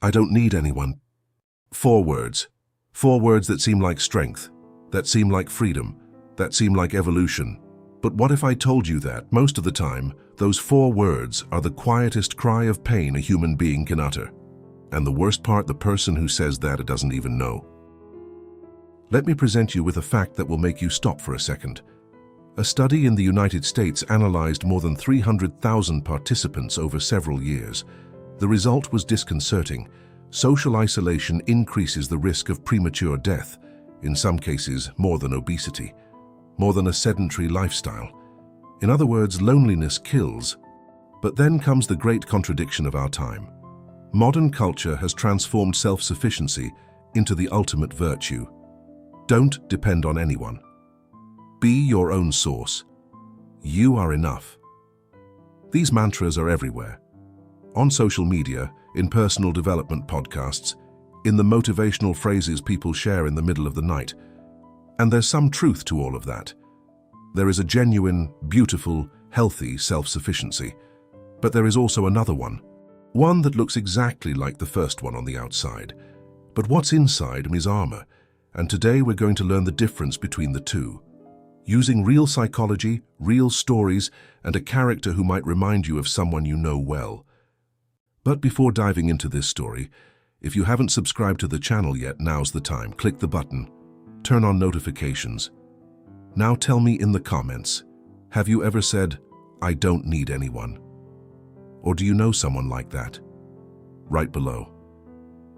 I don't need anyone. 4 words. 4 words that seem like strength, that seem like freedom, that seem like evolution. But what if I told you that, most of the time, those 4 words are the quietest cry of pain a human being can utter? And the worst part, the person who says that it doesn't even know. Let me present you with a fact that will make you stop for a second. A study in the United States analyzed more than 300,000 participants over several years. The result was disconcerting. Social isolation increases the risk of premature death, in some cases more than obesity, more than a sedentary lifestyle. In other words, loneliness kills. But then comes the great contradiction of our time. Modern culture has transformed self-sufficiency into the ultimate virtue. Don't depend on anyone. Be your own source. You are enough. These mantras are everywhere. On social media, in personal development podcasts, in the motivational phrases people share in the middle of the night. And there's some truth to all of that. There is a genuine, beautiful, healthy self-sufficiency. But there is also another one that looks exactly like the first one on the outside. But what's inside is armor, and today we're going to learn the difference between the two, using real psychology, real stories, and a character who might remind you of someone you know well. But before diving into this story, if you haven't subscribed to the channel yet, now's the time. Click the button, turn on notifications. Now tell me in the comments, have you ever said, "I don't need anyone"? Or do you know someone like that? Right below.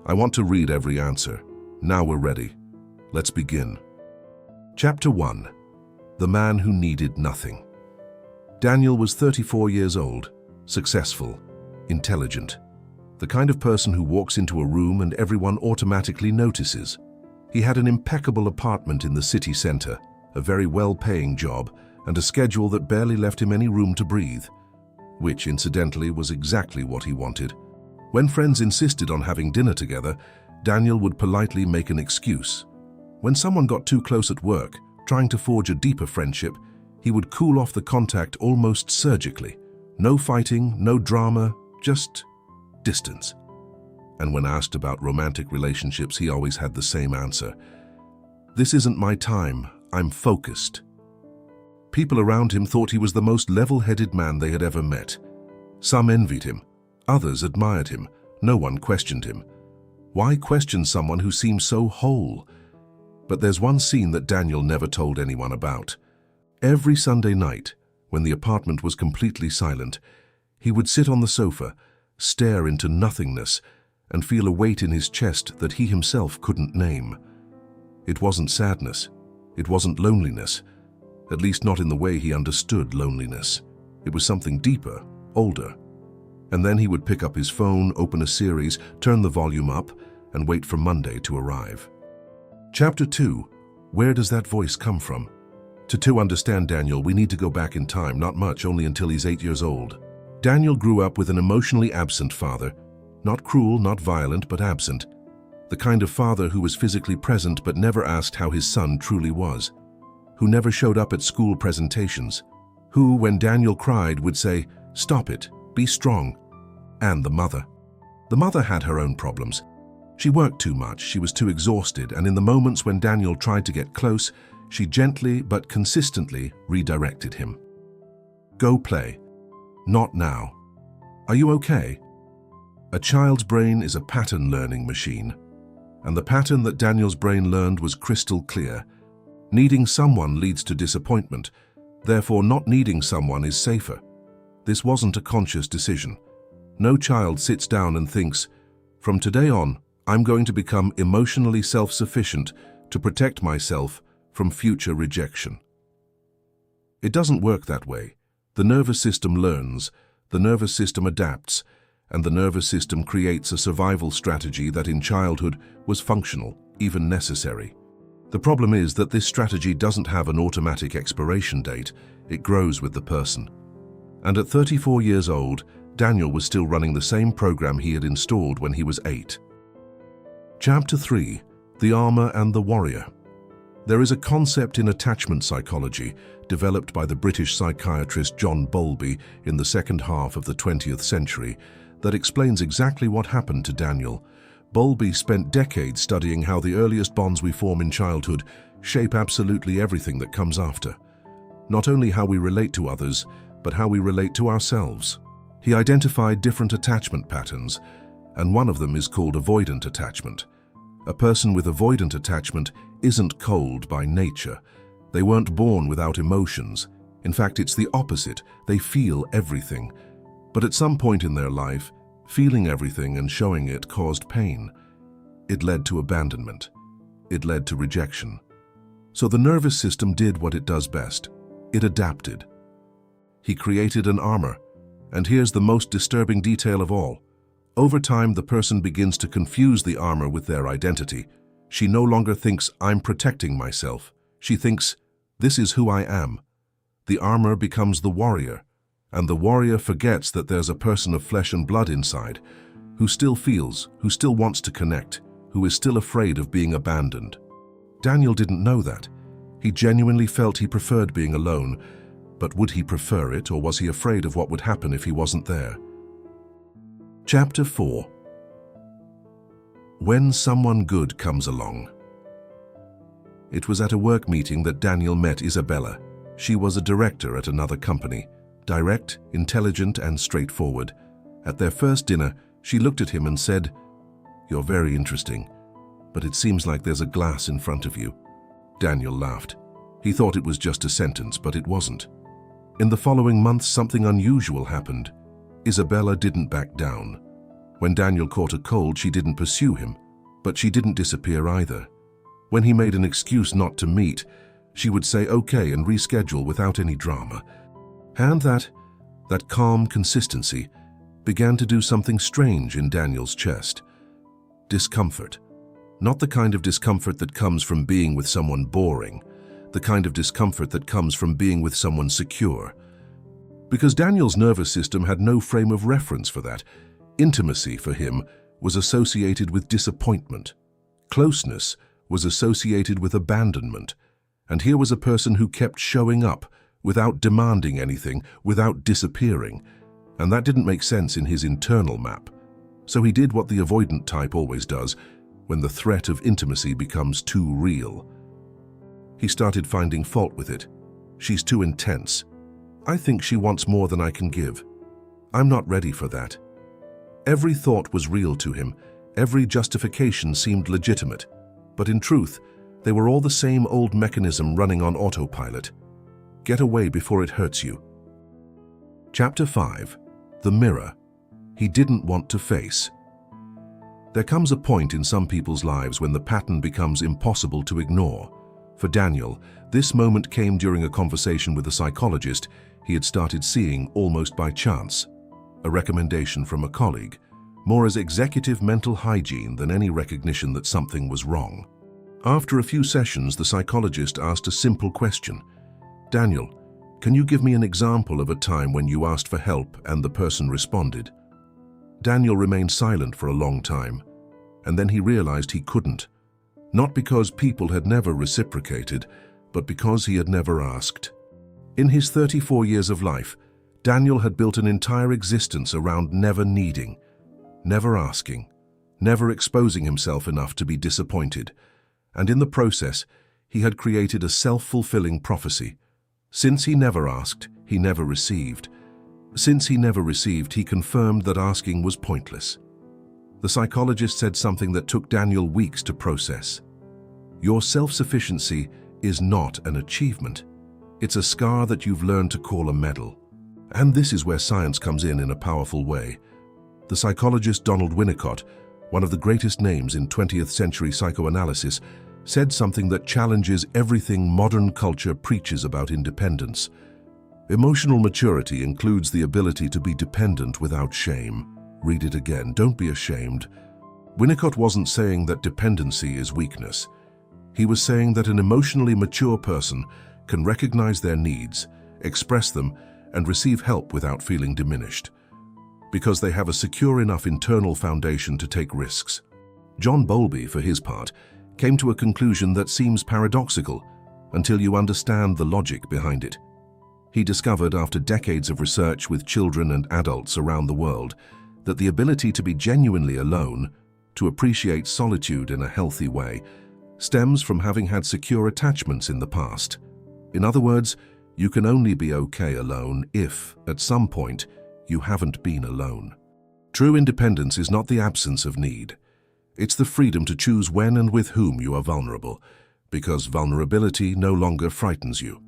I want to read every answer. Now we're ready. Let's begin. Chapter 1. The Man Who Needed Nothing. Daniel was 34 years old, successful, intelligent, the kind of person who walks into a room and everyone automatically notices. He had an impeccable apartment in the city center, a very well-paying job, and a schedule that barely left him any room to breathe, which, incidentally, was exactly what he wanted. When friends insisted on having dinner together, Daniel would politely make an excuse. When someone got too close at work, trying to forge a deeper friendship, he would cool off the contact almost surgically. No fighting, no drama, just distance. And when asked about romantic relationships, he always had the same answer. "This isn't my time, I'm focused." People around him thought he was the most level-headed man they had ever met. Some envied him, others admired him, no one questioned him. Why question someone who seemed so whole? But there's one scene that Daniel never told anyone about. Every Sunday night, when the apartment was completely silent, he would sit on the sofa, stare into nothingness, and feel a weight in his chest that he himself couldn't name. It wasn't sadness. It wasn't loneliness. At least not in the way he understood loneliness. It was something deeper, older. And then he would pick up his phone, open a series, turn the volume up, and wait for Monday to arrive. Chapter 2. Where does that voice come from? To understand Daniel, we need to go back in time, not much, only until he's 8 years old. Daniel grew up with an emotionally absent father. Not cruel, not violent, but absent. The kind of father who was physically present but never asked how his son truly was. Who never showed up at school presentations. Who, when Daniel cried, would say, "Stop it, be strong." And the mother. The mother had her own problems. She worked too much, she was too exhausted, and in the moments when Daniel tried to get close, she gently but consistently redirected him. "Go play. Not now. Are you okay?" A child's brain is a pattern-learning machine, and the pattern that Daniel's brain learned was crystal clear. Needing someone leads to disappointment, therefore not needing someone is safer. This wasn't a conscious decision. No child sits down and thinks, "From today on, I'm going to become emotionally self-sufficient to protect myself from future rejection." It doesn't work that way. The nervous system learns, the nervous system adapts, and the nervous system creates a survival strategy that in childhood was functional, even necessary. The problem is that this strategy doesn't have an automatic expiration date, it grows with the person. And at 34 years old, Daniel was still running the same program he had installed when he was 8. Chapter 3. The Armor and the Warrior. There is a concept in attachment psychology developed by the British psychiatrist John Bowlby in the second half of the 20th century that explains exactly what happened to Daniel Bowlby spent decades studying how the earliest bonds we form in childhood shape absolutely everything that comes after. Not only how we relate to others, but how we relate to ourselves. He identified different attachment patterns, and one of them is called avoidant attachment. A person with avoidant attachment isn't cold by nature. They weren't born without emotions. In fact, it's the opposite. They feel everything. But at some point in their life, feeling everything and showing it caused pain. It led to abandonment. It led to rejection. So the nervous system did what it does best. It adapted. He created an armor. And here's the most disturbing detail of all. Over time, the person begins to confuse the armor with their identity. She no longer thinks, I'm protecting myself. She thinks, this is who I am. The armor becomes the warrior, and the warrior forgets that there's a person of flesh and blood inside, who still feels, who still wants to connect, who is still afraid of being abandoned. Daniel didn't know that. He genuinely felt he preferred being alone, but would he prefer it, or was he afraid of what would happen if he wasn't there? Chapter 4. When someone good comes along. It was at a work meeting that Daniel met Isabella. She was a director at another company, direct, intelligent, and straightforward. At their first dinner, she looked at him and said, "You're very interesting, but it seems like there's a glass in front of you." Daniel laughed. He thought it was just a sentence, but it wasn't. In the following months, something unusual happened. Isabella didn't back down. When Daniel caught a cold, she didn't pursue him, but she didn't disappear either. When he made an excuse not to meet, she would say okay and reschedule without any drama. And that calm consistency began to do something strange in Daniel's chest. Discomfort. Not the kind of discomfort that comes from being with someone boring, the kind of discomfort that comes from being with someone secure. Because Daniel's nervous system had no frame of reference for that, intimacy for him was associated with disappointment. Closeness was associated with abandonment. And here was a person who kept showing up without demanding anything, without disappearing. And that didn't make sense in his internal map. So he did what the avoidant type always does when the threat of intimacy becomes too real. He started finding fault with it. She's too intense. I think she wants more than I can give. I'm not ready for that. Every thought was real to him. Every justification seemed legitimate. But in truth, they were all the same old mechanism running on autopilot. Get away before it hurts you. Chapter 5. The mirror he didn't want to face. There comes a point in some people's lives when the pattern becomes impossible to ignore. For Daniel, this moment came during a conversation with a psychologist he had started seeing almost by chance. A recommendation from a colleague, more as executive mental hygiene than any recognition that something was wrong. After a few sessions, the psychologist asked a simple question. "Daniel, can you give me an example of a time when you asked for help and the person responded?" Daniel remained silent for a long time, and then he realized he couldn't. Not because people had never reciprocated, but because he had never asked. In his 34 years of life, Daniel had built an entire existence around never needing, never asking, never exposing himself enough to be disappointed. And in the process, he had created a self-fulfilling prophecy. Since he never asked, he never received. Since he never received, he confirmed that asking was pointless. The psychologist said something that took Daniel weeks to process. Your self-sufficiency is not an achievement. It's a scar that you've learned to call a medal. And this is where science comes in a powerful way. The psychologist Donald Winnicott, one of the greatest names in 20th century psychoanalysis, said something that challenges everything modern culture preaches about independence. Emotional maturity includes the ability to be dependent without shame. Read it again, don't be ashamed. Winnicott wasn't saying that dependency is weakness. He was saying that an emotionally mature person can recognize their needs, express them, and receive help without feeling diminished, because they have a secure enough internal foundation to take risks. John Bowlby, for his part, came to a conclusion that seems paradoxical until you understand the logic behind it. He discovered after decades of research with children and adults around the world that the ability to be genuinely alone, to appreciate solitude in a healthy way stems from having had secure attachments in the past. In other words, you can only be okay alone if, at some point, you haven't been alone. True independence is not the absence of need. It's the freedom to choose when and with whom you are vulnerable, because vulnerability no longer frightens you.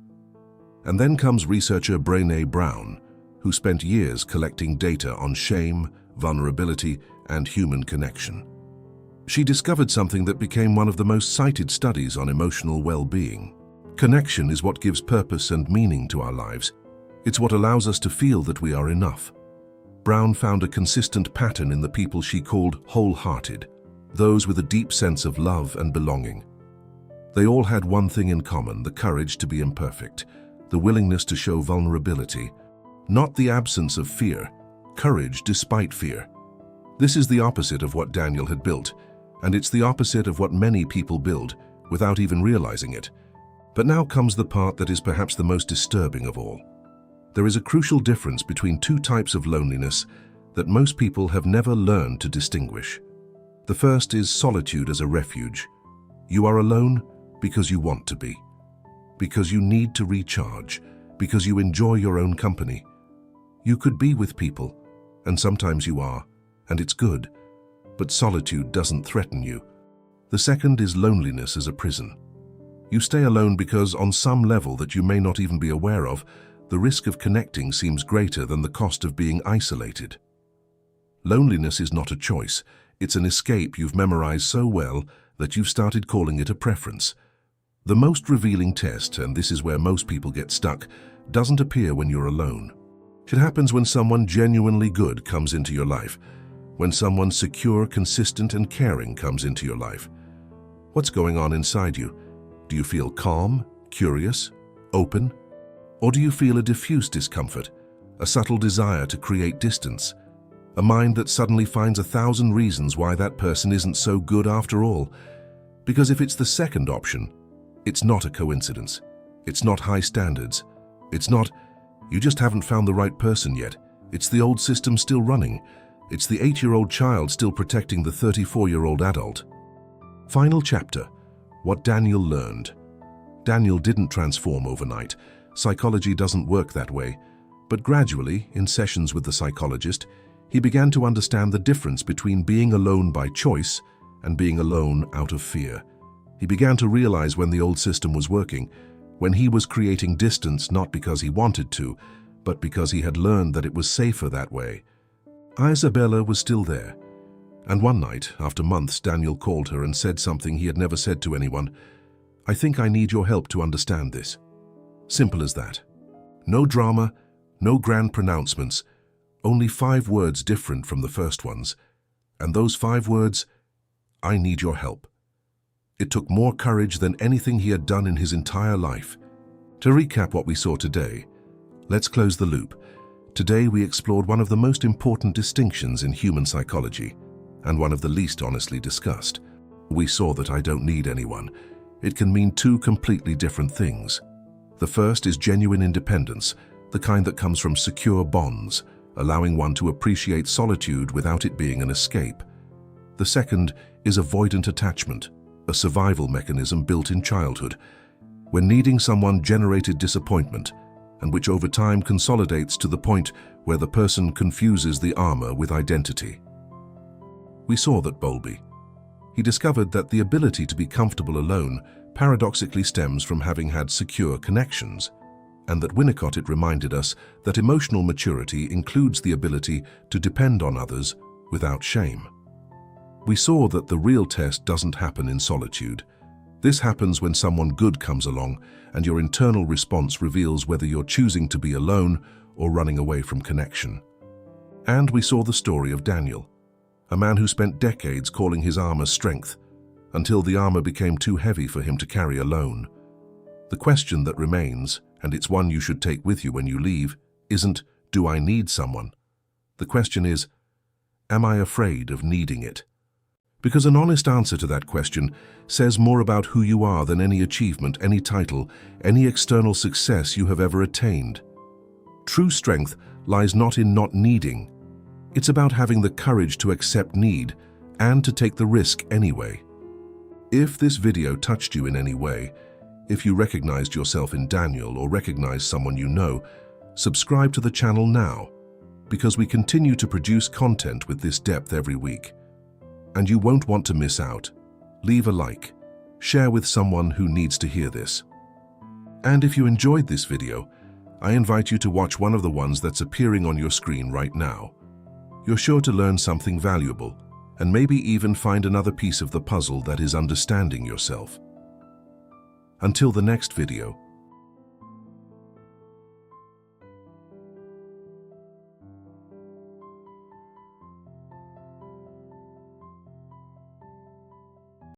And then comes researcher Brené Brown, who spent years collecting data on shame, vulnerability, and human connection. She discovered something that became one of the most cited studies on emotional well-being. Connection is what gives purpose and meaning to our lives. It's what allows us to feel that we are enough. Brown found a consistent pattern in the people she called wholehearted, those with a deep sense of love and belonging. They all had one thing in common: the courage to be imperfect, the willingness to show vulnerability, not the absence of fear, courage despite fear. This is the opposite of what Daniel had built, and it's the opposite of what many people build without even realizing it. But now comes the part that is perhaps the most disturbing of all. There is a crucial difference between two types of loneliness that most people have never learned to distinguish. The first is solitude as a refuge. You are alone because you want to be, because you need to recharge, because you enjoy your own company. You could be with people, and sometimes you are, and it's good, but solitude doesn't threaten you. The second is loneliness as a prison. You stay alone because, on some level that you may not even be aware of, the risk of connecting seems greater than the cost of being isolated. Loneliness is not a choice. It's an escape you've memorized so well that you've started calling it a preference. The most revealing test, and this is where most people get stuck, doesn't appear when you're alone. It happens when someone genuinely good comes into your life, when someone secure, consistent, and caring comes into your life. What's going on inside you? Do you feel calm, curious, open? Or do you feel a diffuse discomfort, a subtle desire to create distance, a mind that suddenly finds 1,000 reasons why that person isn't so good after all? Because if it's the second option, it's not a coincidence. It's not high standards. It's not, you just haven't found the right person yet. It's the old system still running. It's the 8-year-old child still protecting the 34-year-old adult. Final chapter: what Daniel learned. Daniel didn't transform overnight. Psychology doesn't work that way. But gradually, in sessions with the psychologist, he began to understand the difference between being alone by choice and being alone out of fear. He began to realize when the old system was working, when he was creating distance not because he wanted to, but because he had learned that it was safer that way. Isabella was still there. And one night, after months, Daniel called her and said something he had never said to anyone. "I think I need your help to understand this." Simple as that. No drama, no grand pronouncements, only 5 words different from the first ones. And those 5 words: I need your help. It took more courage than anything he had done in his entire life. To recap what we saw today, let's close the loop. Today we explored one of the most important distinctions in human psychology, and one of the least honestly discussed. We saw that I don't need anyone. It can mean 2 completely different things. The first is genuine independence, the kind that comes from secure bonds, allowing one to appreciate solitude without it being an escape. The second is avoidant attachment, a survival mechanism built in childhood, when needing someone generated disappointment, and which over time consolidates to the point where the person confuses the armor with identity. We saw that Bowlby. He discovered that the ability to be comfortable alone paradoxically stems from having had secure connections, and that Winnicott it reminded us that emotional maturity includes the ability to depend on others without shame. We saw that the real test doesn't happen in solitude. This happens when someone good comes along and your internal response reveals whether you're choosing to be alone or running away from connection. And we saw the story of Daniel, a man who spent decades calling his armor strength, until the armor became too heavy for him to carry alone. The question that remains, and it's one you should take with you when you leave, isn't, do I need someone? The question is, am I afraid of needing it? Because an honest answer to that question says more about who you are than any achievement, any title, any external success you have ever attained. True strength lies not in not needing. It's about having the courage to accept need and to take the risk anyway. If this video touched you in any way, if you recognized yourself in Daniel or recognized someone you know, subscribe to the channel now, because we continue to produce content with this depth every week. And you won't want to miss out. Leave a like, share with someone who needs to hear this. And if you enjoyed this video, I invite you to watch one of the ones that's appearing on your screen right now. You're sure to learn something valuable, and maybe even find another piece of the puzzle that is understanding yourself. Until the next video,